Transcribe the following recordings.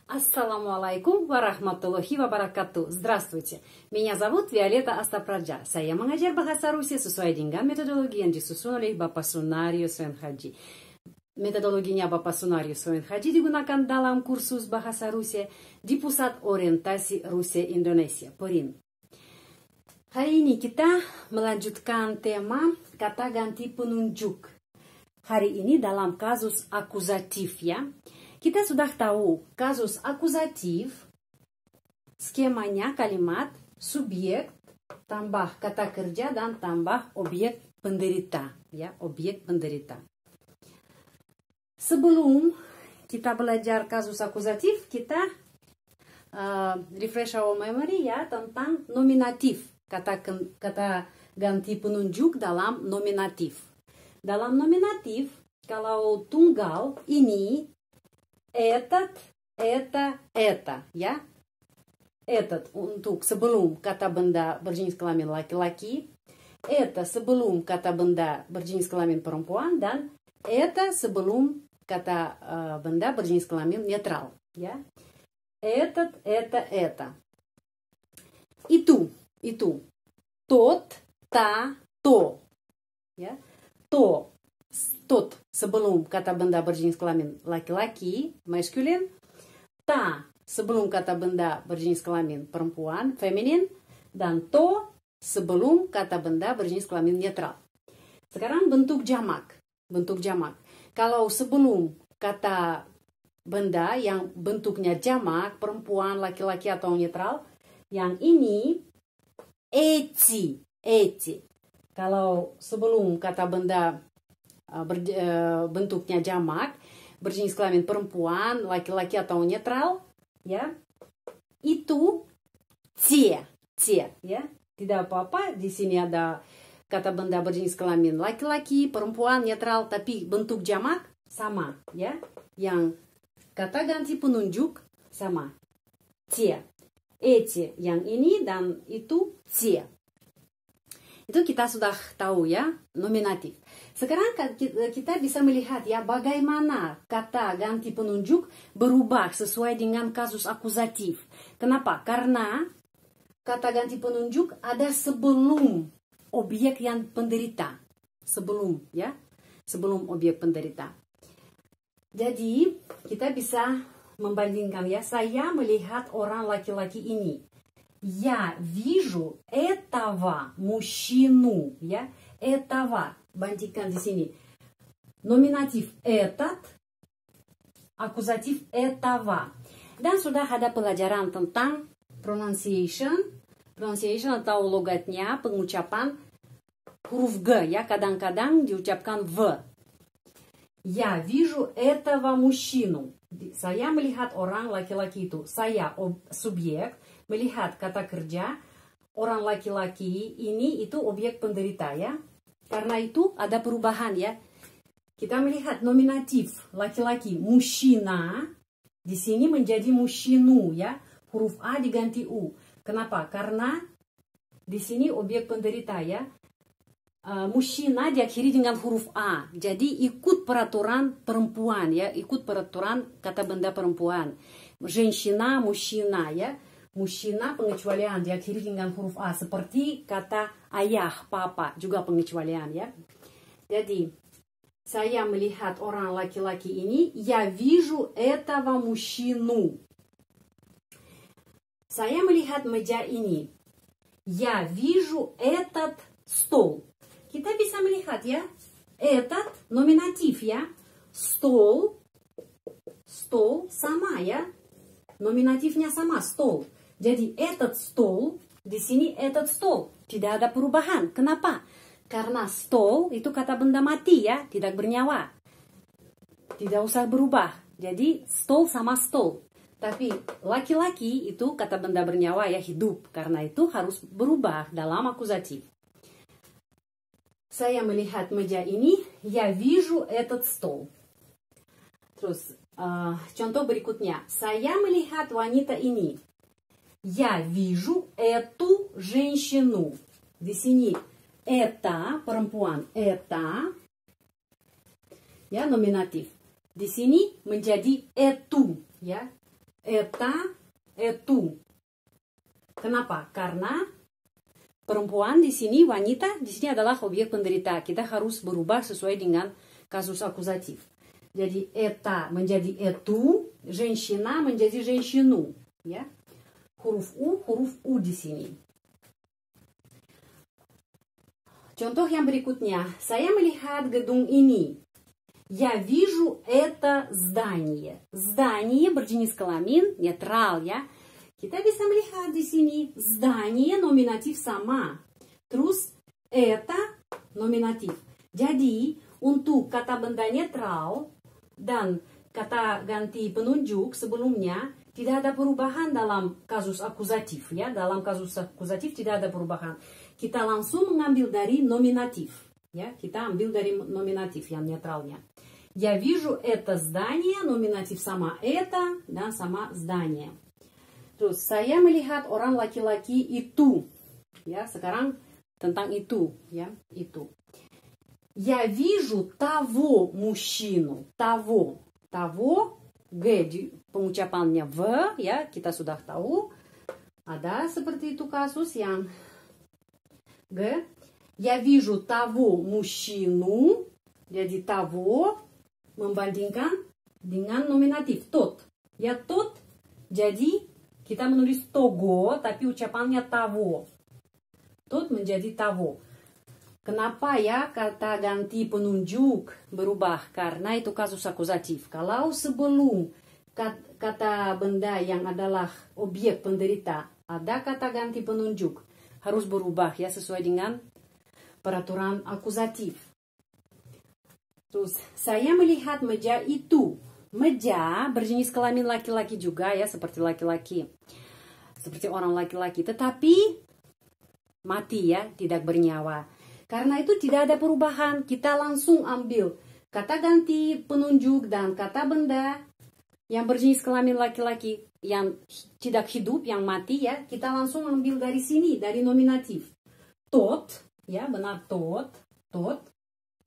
Assalamualaikum warahmatullahi wabarakatuh. Здравствуйте. Меня зовут Виолетта Астапраджа. Saya mengajar bahasa Rusia sesuai dengan metodologi yang disusun oleh Bapak Sunarius Wenhaji. Metodologinya Bapak Sunarius Wenhaji digunakan dalam kursus bahasa Rusia di Pusat Orientasi Rusia Indonesia, PORIN. Hari ini kita melanjutkan tema kata ganti penunjuk. Hari ini dalam kasus akuzatif ya. Kita sudah tahu kasus akuzatif, skemanya kalimat subjek tambah kata kerja dan tambah objek penderita, ya, objek penderita. Sebelum kita belajar kasus akuzatif, kita refresh our memory ya tentang nominatif, kata ganti penunjuk dalam nominatif. Dalam nominatif, kalau tunggal ini этот, это, ya. Этот untuk sebelum kata benda berjenis kelamin laki-laki, это sebelum kata benda berjenis kelamin perempuan, dan это sebelum kata benda berjenis kelamin netral, ya. Этот, это. Itu. Тот, та, то. Ya. To. Тот sebelum kata benda berjenis kelamin laki-laki, maskulin. Ta sebelum kata benda berjenis kelamin perempuan, feminin. Dan to sebelum kata benda berjenis kelamin netral. Sekarang bentuk jamak. Bentuk jamak. Kalau sebelum kata benda yang bentuknya jamak, perempuan, laki-laki atau netral, yang ini eti. Kalau sebelum kata benda bentuknya jamak, berjenis kelamin perempuan, laki-laki atau netral, ya, itu tie, ya. Tidak apa-apa, di sini ada kata benda berjenis kelamin laki-laki, perempuan, netral, tapi bentuk jamak sama, ya. Yang kata ganti penunjuk sama, tie. Eti yang ini dan itu tie. Itu kita sudah tahu ya, nominatif. Sekarang kita bisa melihat ya bagaimana kata ganti penunjuk berubah sesuai dengan kasus akuzatif. Kenapa? Karena kata ganti penunjuk ada sebelum objek yang penderita. Sebelum ya, sebelum objek penderita. Jadi kita bisa membandingkan ya, saya melihat orang laki-laki ini. Я вижу этого мужчину, ya, этого. Bandingkan di sini. Nominatif этот, akuzatif этого. Dan sudah ada pelajaran tentang pronunciation atau logatnya, pengucapan huruf G, ya, kadang-kadang diucapkan V. Я вижу этого мужчину. Saya melihat orang laki-laki itu. Saya subjek, melihat kata kerja, orang laki-laki ini itu objek penderita ya. Karena itu ada perubahan ya. Kita melihat nominatif laki-laki mужчина di sini menjadi мужчину ya. Huruf A diganti U. Kenapa? Karena di sini objek penderita ya. Мужчина diakhiri dengan huruf A. Jadi ikut peraturan perempuan ya, ikut peraturan kata benda perempuan. Женщина, мужчина ya. Mужчина pengecualian diakhiri dengan huruf A, seperti kata ayah, papa juga pengecualian ya. Jadi saya melihat orang laki-laki ini, я вижу этого мужчину. Saya melihat meja ini, я вижу этот стол. Kita bisa melihat ya, этот nominatif ya, stol sama ya, nominatifnya sama, stol. Jadi этот стол, di sini этот стол, tidak ada perubahan. Kenapa? Karena stol itu kata benda mati ya, tidak bernyawa. Tidak usah berubah. Jadi stol sama stol. Tapi laki-laki itu kata benda bernyawa ya, hidup. Karena itu harus berubah dalam akuzatif. Saya melihat meja ini, я вижу этот стол. Terus contoh berikutnya, saya melihat wanita ini. Я вижу эту женщину. Di sini это perempuan, это ya nominatif. Di sini menjadi itu ya. eta, etu. Kenapa? Karena perempuan di sini, wanita di sini adalah objek penderita. Kita harus berubah sesuai dengan kasus akusatif. Jadi eta menjadi etu, женщина menjadi женщину, ya. Huruf U di sini. Contoh yang berikutnya, saya melihat gedung ini. Я вижу это здание. Здание berjenis kelamin netral, ya. Kita bisa melihat di sini здание nominatif sama. Terus это nominatif. Jadi untuk kata benda netral dan kata ganti penunjuk sebelumnya tidak ada perubahan dalam kasus akusatif, ya. Dalam kasus akusatif tidak ada perubahan. Kita langsung mengambil dari nominatif, ya. Kita ambil dari nominatif yang netralnya. Я вижу это здание, nominatif sama это dan sama здание. Terus saya melihat orang laki-laki itu, ya. Sekarang tentang itu, ya, itu. Я вижу того мужчину, того, G pengucapannya v, ya, kita sudah tahu. Ada seperti itu kasus yang G. Я вижу того мужчину, jadi того membandingkan dengan nominatif tot. Ya, tot, jadi kita menulis togo, tapi ucapannya того. Tot menjadi того. Kenapa ya kata ganti penunjuk berubah? Karena itu kasus akusatif. Kalau sebelum kata benda yang adalah objek penderita ada kata ganti penunjuk, harus berubah, ya, sesuai dengan peraturan akusatif. Terus saya melihat meja itu. Meja berjenis kelamin laki-laki juga, ya, seperti laki-laki. Seperti orang laki-laki, tetapi mati, ya, tidak bernyawa. Karena itu tidak ada perubahan. Kita langsung ambil kata ganti penunjuk dan kata benda yang berjenis kelamin laki-laki yang tidak hidup, yang mati, ya. Kita langsung ambil dari sini, dari nominatif. Tot, ya, benar, tot.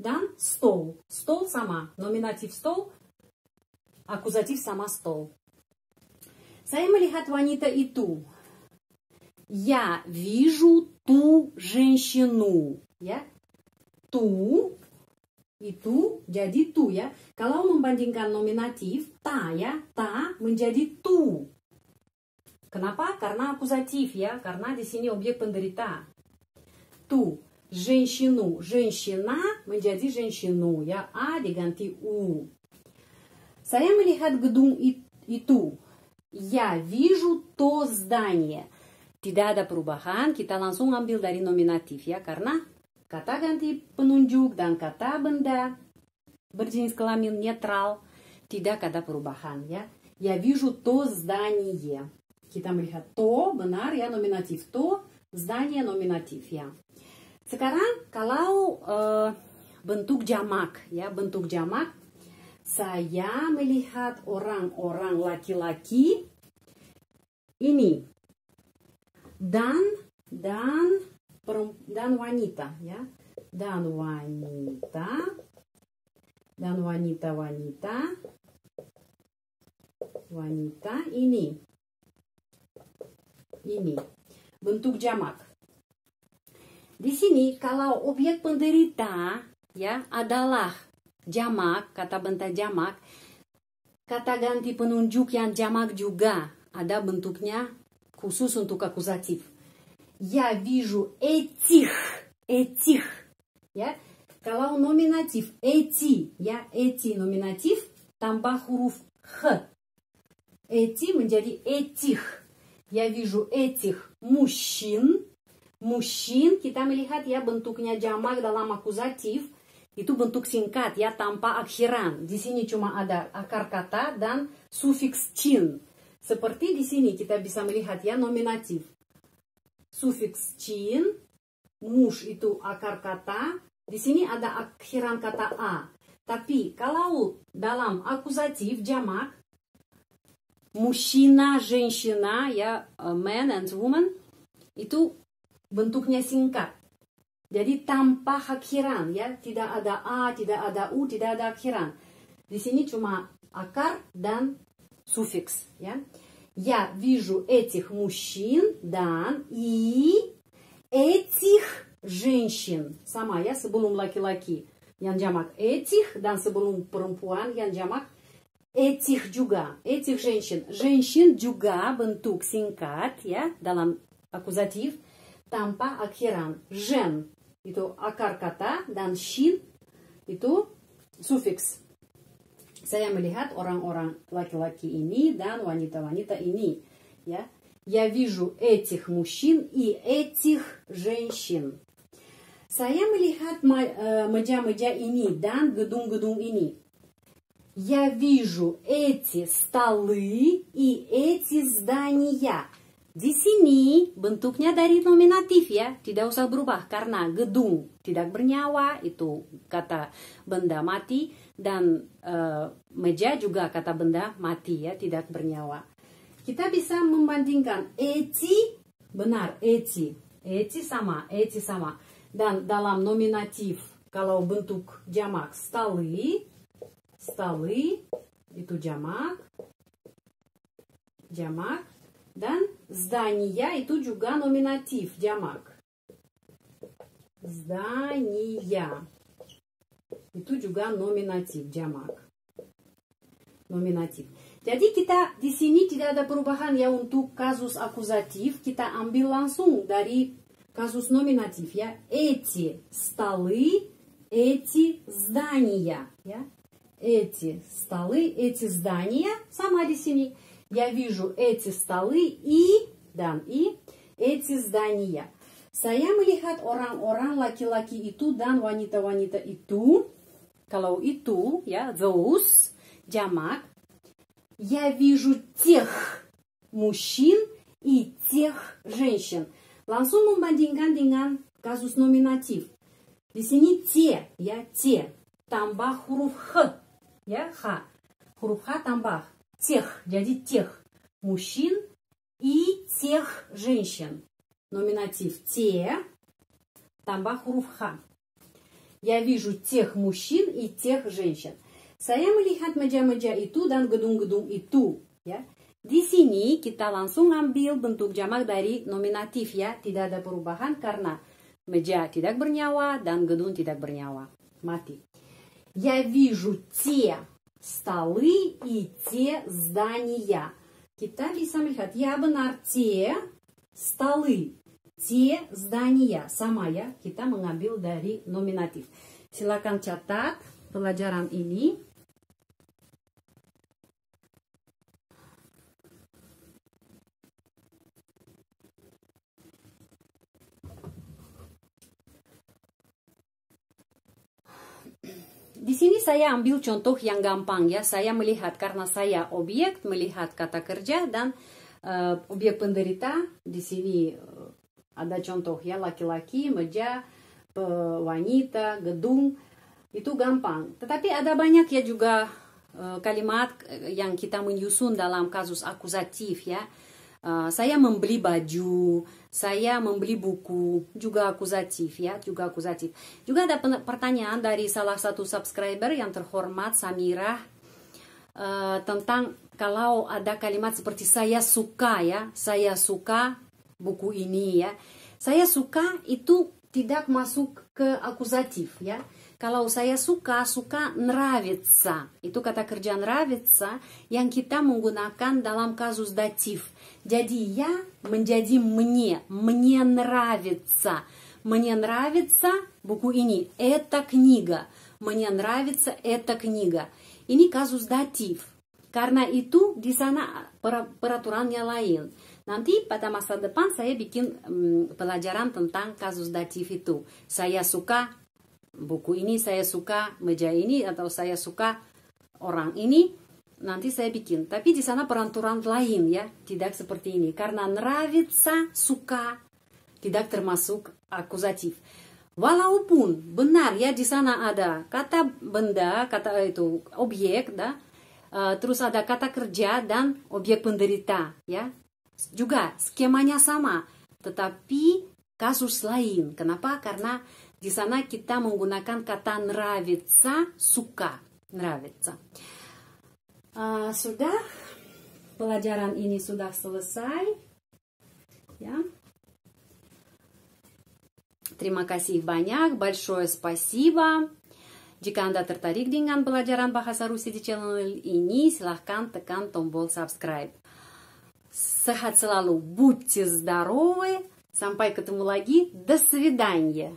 Dan stol. Stol sama. Nominatif stol. Akusatif sama stol. Saya melihat wanita itu. Я вижу ту женщину. Ya. Tu. Itu jadi tu, ya. Kalau membandingkan nominatif, ta, ya. Ta menjadi tu. Kenapa? Karena akusatif, ya. Karena di sini objek penderita. Tu. Женщину, женщина menjadi женщину, ya. A diganti U. Saya melihat gedung itu. Я вижу то здание. Tidak ada perubahan, kita langsung ambil dari nominatif, ya. Karena kata ganti penunjuk dan kata benda berjenis kelamin netral tidak ada perubahan, ya. Я вижу то здание. Kita melihat to, benar, ya, nominatif to. Здание nominatif, ya. Sekarang kalau bentuk jamak, ya, bentuk jamak, saya melihat orang-orang laki-laki ini dan wanita, ya, dan wanita ini bentuk jamak. Di sini kalau objek penderita, ya, adalah jamak, kata benda jamak, kata ganti penunjuk yang jamak juga ada bentuknya khusus untuk akusatif. Я вижу этих, ya. Kalau nominatif эти, ya, эти nominatif tambah huruf h. Эти menjadi этих. Я вижу этих мужчин. Mushin kita melihat, ya, bentuknya jamak dalam akusatif itu bentuk singkat, ya, tanpa akhiran. Di sini cuma ada akar kata dan sufiks chin. Seperti di sini kita bisa melihat, ya, nominatif. Sufiks chin, mush itu akar kata. Di sini ada akhiran kata a. Tapi kalau dalam akusatif jamak, mужчина, женщина, ya, man and woman, itu bentuknya singkat. Jadi tanpa akhiran, ya, tidak ada a, tidak ada u, tidak ada akhiran. Di sini cuma akar dan sufiks, ya. Я вижу этих мужчин dan и этих женщин. Sama ya, sebelum laki-laki yang jamak этих dan sebelum perempuan yang jamak этих juga. Этих женщин. Женщин juga bentuk singkat ya dalam akuzatif tanpa akhiran. Жен itu akar kata dan shin itu sufiks. Saya melihat orang-orang laki-laki ini dan wanita-wanita ini. Ya. Я вижу этих мужчин и этих женщин. Saya melihat meja-meja ini dan gedung-gedung ini. Я вижу эти столы и эти здания. Di sini bentuknya dari nominatif ya, tidak usah berubah karena gedung tidak bernyawa itu kata benda mati dan meja juga kata benda mati ya, tidak bernyawa. Kita bisa membandingkan эти benar эти sama dan dalam nominatif kalau bentuk jamak столы itu jamak dan здания itu juga nominatif jamak. Здания itu juga nominatif jamak. Nominatif. Jadi kita di sini tidak ada perubahan ya untuk kasus akuzatif, kita ambil langsung dari kasus nominatif ya. Эти столы, эти здания ya. Эти столы, эти здания sama di sini. Я вижу эти столы и эти здания. Saya melihat orang-orang laki-laki itu dan wanita-wanita itu. Kalau itu ya, those jamak. Я вижу тех мужчин и тех женщин. Langsung membandingkan dengan kasus nominatif. Di sini те ya, те tambah huruf h ya, h. Huruf h tambah тех, jadi тех мужчин и тех женщин. Номинатив те, tambah huruf H. Я вижу тех мужчин и тех женщин. Saya melihat meja-meja itu dan gedung-gedung itu. Ya. Di sini kita langsung ambil bentuk jamak dari nominatif ya. Tidak ada perubahan karena meja tidak bernyawa dan gedung tidak bernyawa. Mati. Я вижу те столы и те здания. Kita bisa melihat, ya benar, те столы, те здания. Sama ya, kita mengambil dari nominatif. Silakan catat pelajaran ini. Di sini saya ambil contoh yang gampang ya. Saya melihat karena saya objek melihat kata kerja dan objek penderita. Di sini ada contoh ya, laki-laki, meja, wanita, gedung. Itu gampang. Tetapi ada banyak ya juga kalimat yang kita menyusun dalam kasus akuzatif ya. Saya membeli baju, saya membeli buku, juga akuzatif ya, juga akuzatif. Juga ada pertanyaan dari salah satu subscriber yang terhormat, Samirah, tentang kalau ada kalimat seperti saya suka ya, saya suka buku ini ya. Saya suka itu tidak masuk ke akuzatif ya. Kalau saya suka nравится. Itu kata kerja nравится yang kita menggunakan dalam kasus datif. Jadi ya menjadi мне нравится. Мне нравится buku ini. Это книга. Мне нравится эта книга. Ini kasus datif. Karena itu di sana peraturannya lain. Nanti pada masa depan saya bikin pelajaran tentang kasus datif itu. Saya suka buku ini, saya suka meja ini, atau saya suka orang ini. Nanti saya bikin. Tapi di sana peraturan lain ya, tidak seperti ini. Karena nравится, suka, tidak termasuk akuzatif. Walaupun benar ya di sana ada kata benda, kata itu objek, dah. Terus ada kata kerja dan objek penderita ya. Juga skemanya sama, tetapi kasus lain. Kenapa? Karena di sana kita menggunakan kata nравится, suka, nравится. Sudah, pelajaran ini sudah selesai. Ya. Terima kasih banyak, большое спасибо. Jika Anda tertarik dengan pelajaran bahasa Rusia di channel ini, silahkan tekan tombol subscribe. Sehat selalu, будьте здоровы. Sampai ketemu lagi. До свидания.